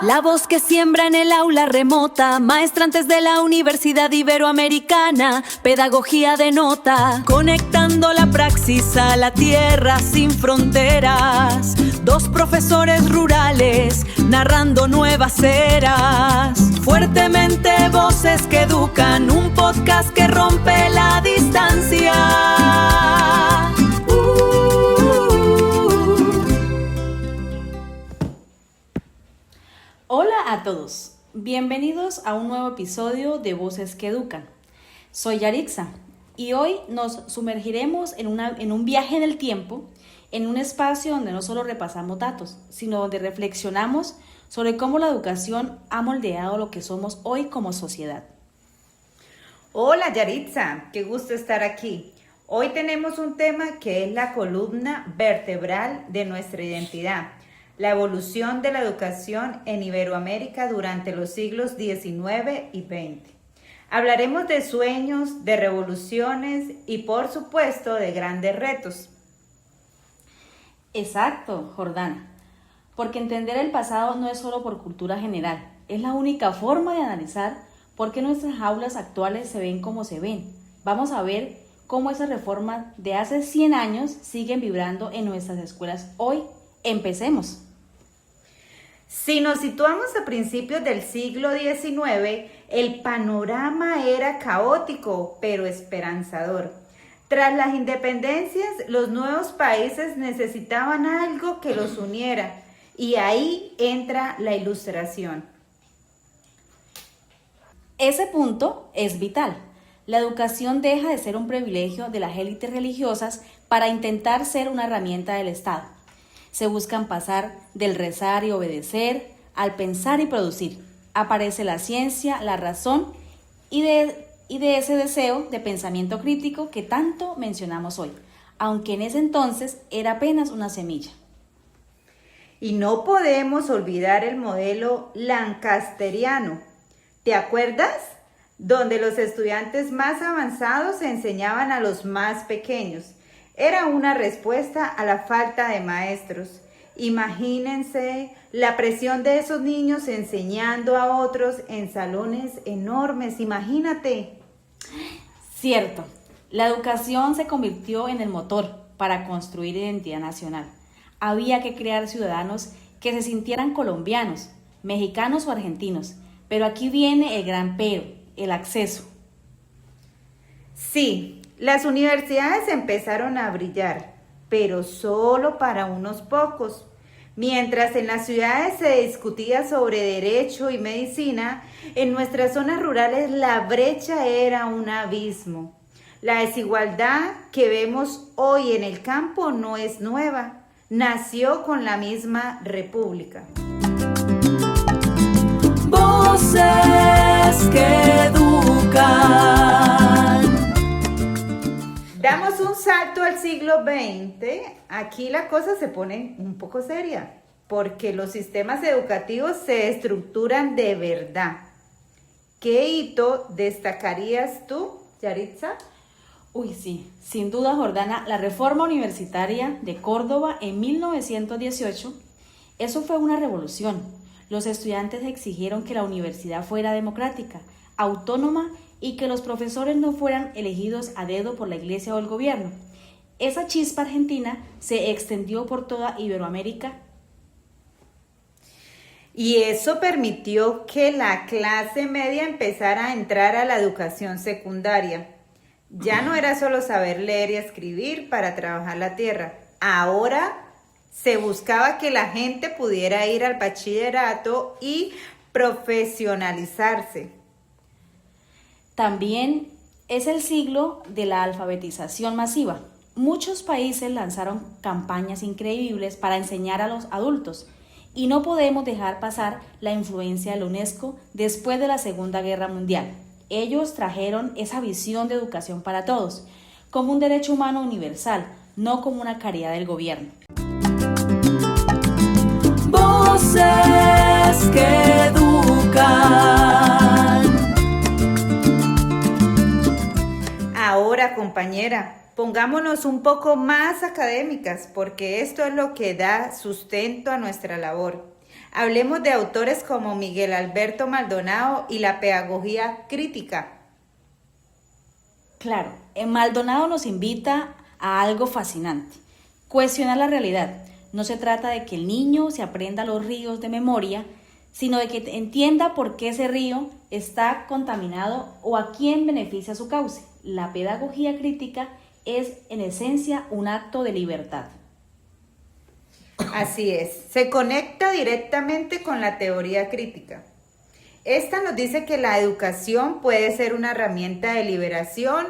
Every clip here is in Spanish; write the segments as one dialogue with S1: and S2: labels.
S1: La voz que siembra en el aula remota, maestrantes de la Universidad Iberoamericana, pedagogía de nota, conectando la praxis a la tierra sin fronteras. Dos profesores rurales narrando nuevas eras. Fuertemente voces que educan, un podcast que rompe la distancia.
S2: Hola a todos, bienvenidos a un nuevo episodio de Voces que Educan. Soy Yarixa y hoy nos sumergiremos en un viaje en el tiempo, en un espacio donde no solo repasamos datos, sino donde reflexionamos sobre cómo la educación ha moldeado lo que somos hoy como sociedad.
S3: Hola Yarixa, qué gusto estar aquí. Hoy tenemos un tema que es la columna vertebral de nuestra identidad. La evolución de la educación en Iberoamérica durante los siglos XIX y XX. Hablaremos de sueños, de revoluciones y por supuesto de grandes retos.
S2: Exacto, Jordana, porque entender el pasado no es solo por cultura general, es la única forma de analizar por qué nuestras aulas actuales se ven como se ven. Vamos a ver cómo esas reformas de hace 100 años siguen vibrando en nuestras escuelas hoy. Empecemos.
S3: Si nos situamos a principios del siglo XIX, el panorama era caótico, pero esperanzador. Tras las independencias, los nuevos países necesitaban algo que los uniera, y ahí entra la Ilustración.
S2: Ese punto es vital. La educación deja de ser un privilegio de las élites religiosas para intentar ser una herramienta del Estado. Se buscan pasar del rezar y obedecer al pensar y producir. Aparece la ciencia, la razón y de ese deseo de pensamiento crítico que tanto mencionamos hoy, aunque en ese entonces era apenas una semilla.
S3: Y no podemos olvidar el modelo lancasteriano. ¿Te acuerdas? Donde los estudiantes más avanzados enseñaban a los más pequeños. Era una respuesta a la falta de maestros. Imagínense la presión de esos niños enseñando a otros en salones enormes. Imagínate.
S2: Cierto, la educación se convirtió en el motor para construir identidad nacional. Había que crear ciudadanos que se sintieran colombianos, mexicanos o argentinos. Pero aquí viene el gran pero, el acceso.
S3: Sí. Las universidades empezaron a brillar, pero solo para unos pocos. Mientras en las ciudades se discutía sobre derecho y medicina, en nuestras zonas rurales la brecha era un abismo. La desigualdad que vemos hoy en el campo no es nueva, nació con la misma república.
S1: Voces que educan.
S3: Damos un salto al siglo XX. Aquí la cosa se pone un poco seria, porque los sistemas educativos se estructuran de verdad. ¿Qué hito destacarías tú, Yarixa?
S2: Uy, sí, sin duda, Jordana, la reforma universitaria de Córdoba en 1918, eso fue una revolución. Los estudiantes exigieron que la universidad fuera democrática, autónoma y que los profesores no fueran elegidos a dedo por la iglesia o el gobierno. Esa chispa argentina se extendió por toda Iberoamérica.
S3: Y eso permitió que la clase media empezara a entrar a la educación secundaria. Ya no era solo saber leer y escribir para trabajar la tierra. Ahora se buscaba que la gente pudiera ir al bachillerato y profesionalizarse.
S2: También es el siglo de la alfabetización masiva. Muchos países lanzaron campañas increíbles para enseñar a los adultos y no podemos dejar pasar la influencia de la UNESCO después de la Segunda Guerra Mundial. Ellos trajeron esa visión de educación para todos, como un derecho humano universal, no como una caridad del gobierno.
S1: Voces que educan.
S3: Ahora, compañera, pongámonos un poco más académicas, porque esto es lo que da sustento a nuestra labor. Hablemos de autores como Miguel Alberto Maldonado y la pedagogía crítica.
S2: Claro, Maldonado nos invita a algo fascinante, cuestionar la realidad. No se trata de que el niño se aprenda los ríos de memoria, sino de que entienda por qué ese río está contaminado o a quién beneficia su cauce. La pedagogía crítica es, en esencia, un acto de libertad.
S3: Así es, se conecta directamente con la teoría crítica. Esta nos dice que la educación puede ser una herramienta de liberación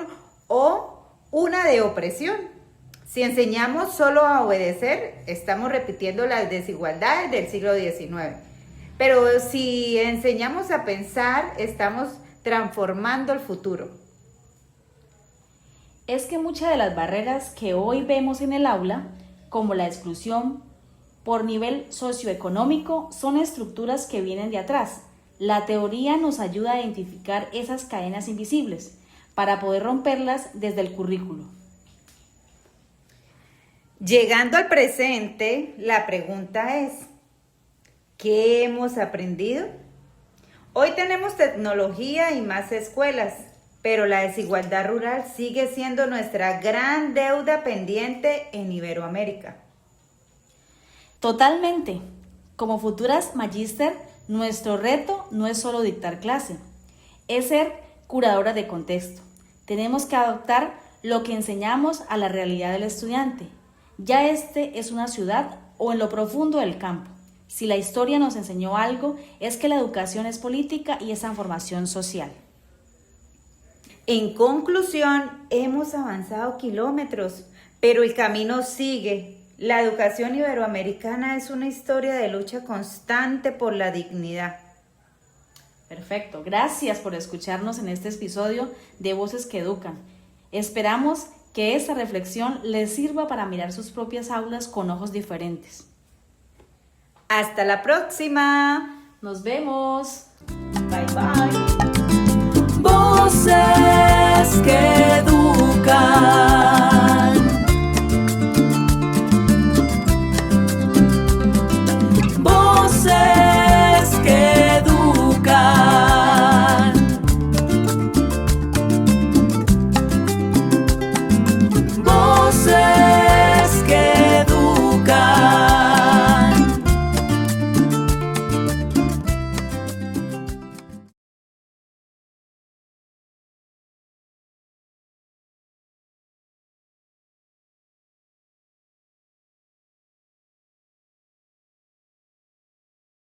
S3: o una de opresión. Si enseñamos solo a obedecer, estamos repitiendo las desigualdades del siglo XIX. Pero si enseñamos a pensar, estamos transformando el futuro.
S2: Es que muchas de las barreras que hoy vemos en el aula, como la exclusión por nivel socioeconómico, son estructuras que vienen de atrás. La teoría nos ayuda a identificar esas cadenas invisibles para poder romperlas desde el currículo.
S3: Llegando al presente, la pregunta es, ¿qué hemos aprendido? Hoy tenemos tecnología y más escuelas, pero la desigualdad rural sigue siendo nuestra gran deuda pendiente en Iberoamérica.
S2: Totalmente. Como futuras magíster, nuestro reto no es solo dictar clase, es ser curadoras de contexto. Tenemos que adaptar lo que enseñamos a la realidad del estudiante. Ya este es una ciudad o en lo profundo del campo. Si la historia nos enseñó algo, es que la educación es política y es transformación social.
S3: En conclusión, hemos avanzado kilómetros, pero el camino sigue. La educación iberoamericana es una historia de lucha constante por la dignidad.
S2: Perfecto, gracias por escucharnos en este episodio de Voces que Educan. Esperamos que esta reflexión les sirva para mirar sus propias aulas con ojos diferentes.
S3: ¡Hasta la próxima!
S2: ¡Nos vemos!
S3: Bye bye.